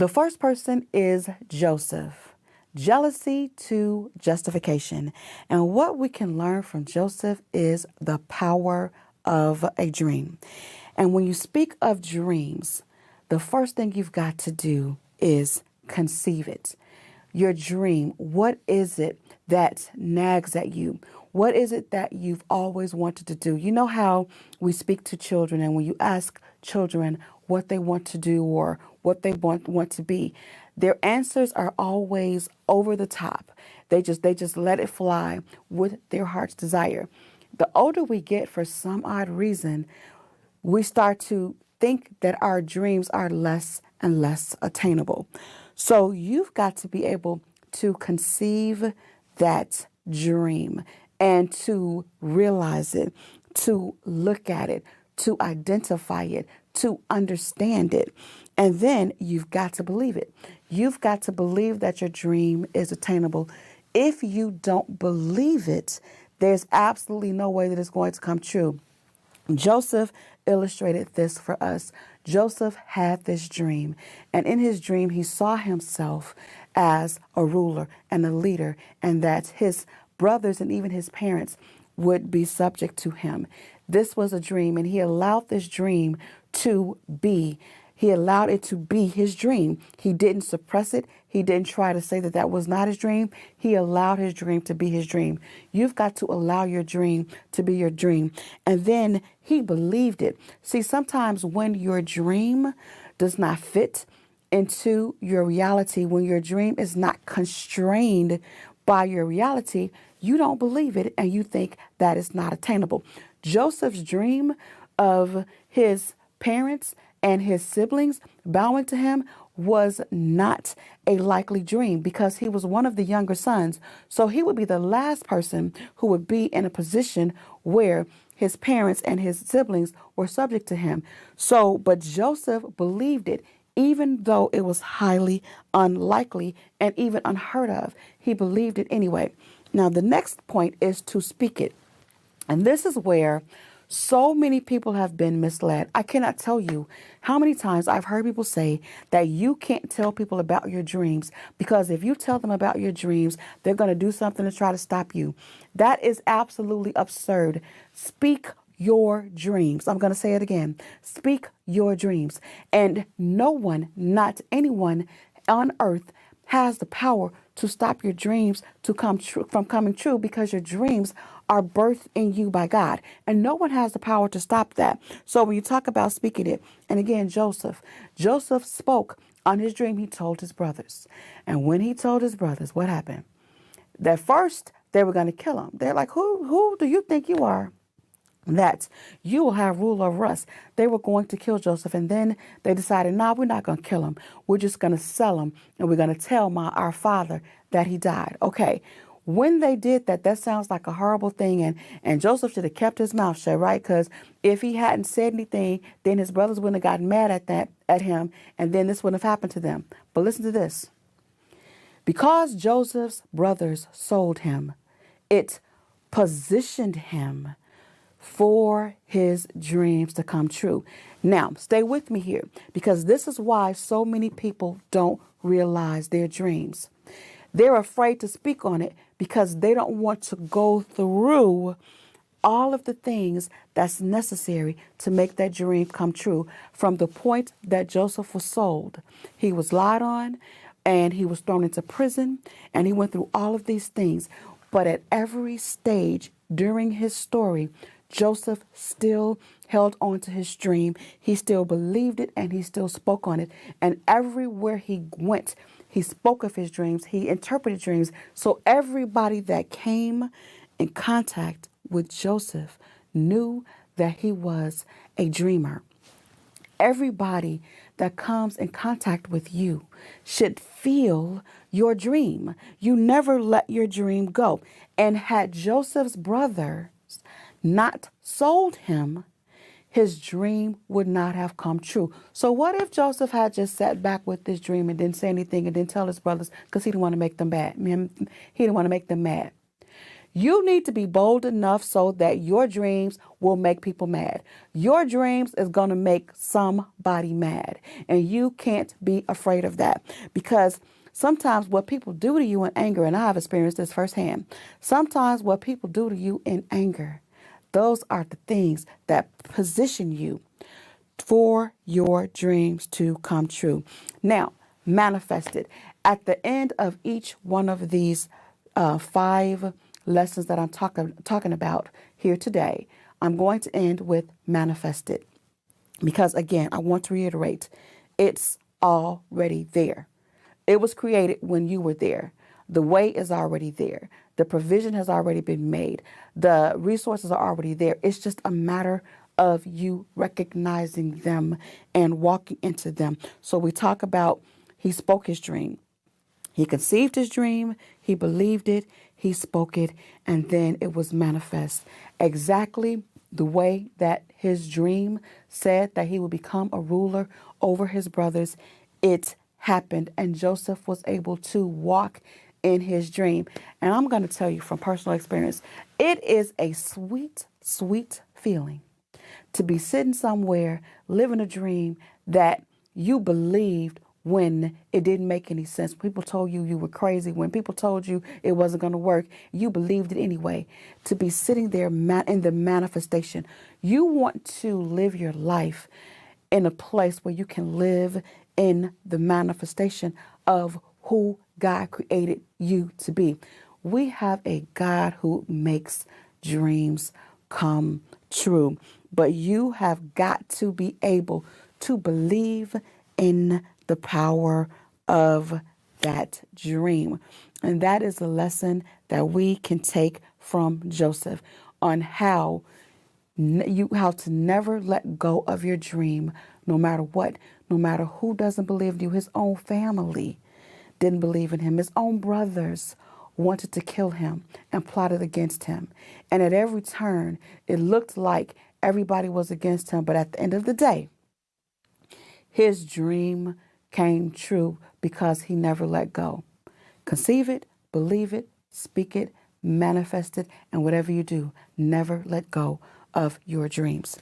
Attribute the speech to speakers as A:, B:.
A: The first person is Joseph. Jealousy to justification. And what we can learn from Joseph is the power of a dream. And when you speak of dreams, the first thing you've got to do is conceive it. Your dream, what is it that nags at you? What is it that you've always wanted to do? You know how we speak to children, and when you ask children what they want to do or what they want to be, their answers are always over the top. They just let it fly with their heart's desire. The older we get, for some odd reason, we start to think that our dreams are less and less attainable. So you've got to be able to conceive that dream and to realize it, to look at it, to identify it, to understand it. And then you've got to believe it. You've got to believe that your dream is attainable. If you don't believe it, there's absolutely no way that it's going to come true. Joseph illustrated this for us. Joseph had this dream, and in his dream, he saw himself as a ruler and a leader, and that his brothers and even his parents would be subject to him. This was a dream, and he allowed this dream to be. He allowed it to be his dream. He didn't suppress it. He didn't try to say that that was not his dream. He allowed his dream to be his dream. You've got to allow your dream to be your dream. And then he believed it. See, sometimes when your dream does not fit into your reality, when your dream is not constrained by your reality, you don't believe it and you think that it's not attainable. Joseph's dream of his parents and his siblings bowing to him was not a likely dream because he was one of the younger sons. So he would be the last person who would be in a position where his parents and his siblings were subject to him. But Joseph believed it, even though it was highly unlikely and even unheard of. He believed it anyway. Now, the next point is to speak it. And this is where so many people have been misled. I cannot tell you how many times I've heard people say that you can't tell people about your dreams because if you tell them about your dreams, they're going to do something to try to stop you. That is absolutely absurd. Speak your dreams. I'm going to say it again. Speak your dreams. And no one, not anyone on earth has the power to stop your dreams to come true from coming true because your dreams are birthed in you by God. And no one has the power to stop that. So when you talk about speaking it, and again, Joseph spoke on his dream. He told his brothers. And when he told his brothers, what happened? At first, they were going to kill him. They're like, who do you think you are, that you will have rule over us? They were going to kill Joseph. And then they decided, no, we're not going to kill him. We're just going to sell him. And we're going to tell our father that he died. Okay. When they did that, that sounds like a horrible thing. And Joseph should have kept his mouth shut, right? Because if he hadn't said anything, then his brothers wouldn't have gotten mad at him. And then this wouldn't have happened to them. But listen to this. Because Joseph's brothers sold him, it positioned him for his dreams to come true. Now, stay with me here, because this is why so many people don't realize their dreams. They're afraid to speak on it because they don't want to go through all of the things that's necessary to make that dream come true. From the point that Joseph was sold, he was lied on and he was thrown into prison and he went through all of these things. But at every stage during his story, Joseph still held on to his dream. He still believed it and he still spoke on it. And everywhere he went, he spoke of his dreams. He interpreted dreams. So everybody that came in contact with Joseph knew that he was a dreamer. Everybody that comes in contact with you should feel your dream. You never let your dream go. And had Joseph's brothers not sold him, his dream would not have come true. So what if Joseph had just sat back with this dream and didn't say anything and didn't tell his brothers because he didn't want to make them bad? He didn't want to make them mad. You need to be bold enough so that your dreams will make people mad. Your dreams is going to make somebody mad. And you can't be afraid of that, because sometimes what people do to you in anger, and I have experienced this firsthand, sometimes what people do to you in anger, those are the things that position you for your dreams to come true. Now, manifest it. At the end of each one of these 5 lessons that I'm talking about here today, I'm going to end with manifest it. Because again, I want to reiterate, it's already there. It was created when you were there. The way is already there. The provision has already been made. The resources are already there. It's just a matter of you recognizing them and walking into them. So we talk about he spoke his dream. He conceived his dream, he believed it, he spoke it, and then it was manifest. Exactly the way that his dream said that he would become a ruler over his brothers, it happened, and Joseph was able to walk in his dream. And I'm going to tell you from personal experience, it is a sweet, sweet feeling to be sitting somewhere, living a dream that you believed when it didn't make any sense. People told you you were crazy. When people told you it wasn't going to work, you believed it anyway. To be sitting there in the manifestation, you want to live your life in a place where you can live in the manifestation of who God created you to be. We have a God who makes dreams come true, but you have got to be able to believe in the power of that dream. And that is a lesson that we can take from Joseph on how to never let go of your dream, no matter what, no matter who doesn't believe in you. His own family didn't believe in him. His own brothers wanted to kill him and plotted against him. And at every turn, it looked like everybody was against him. But at the end of the day, his dream came true because he never let go. Conceive it, believe it, speak it, manifest it, and whatever you do, never let go of your dreams.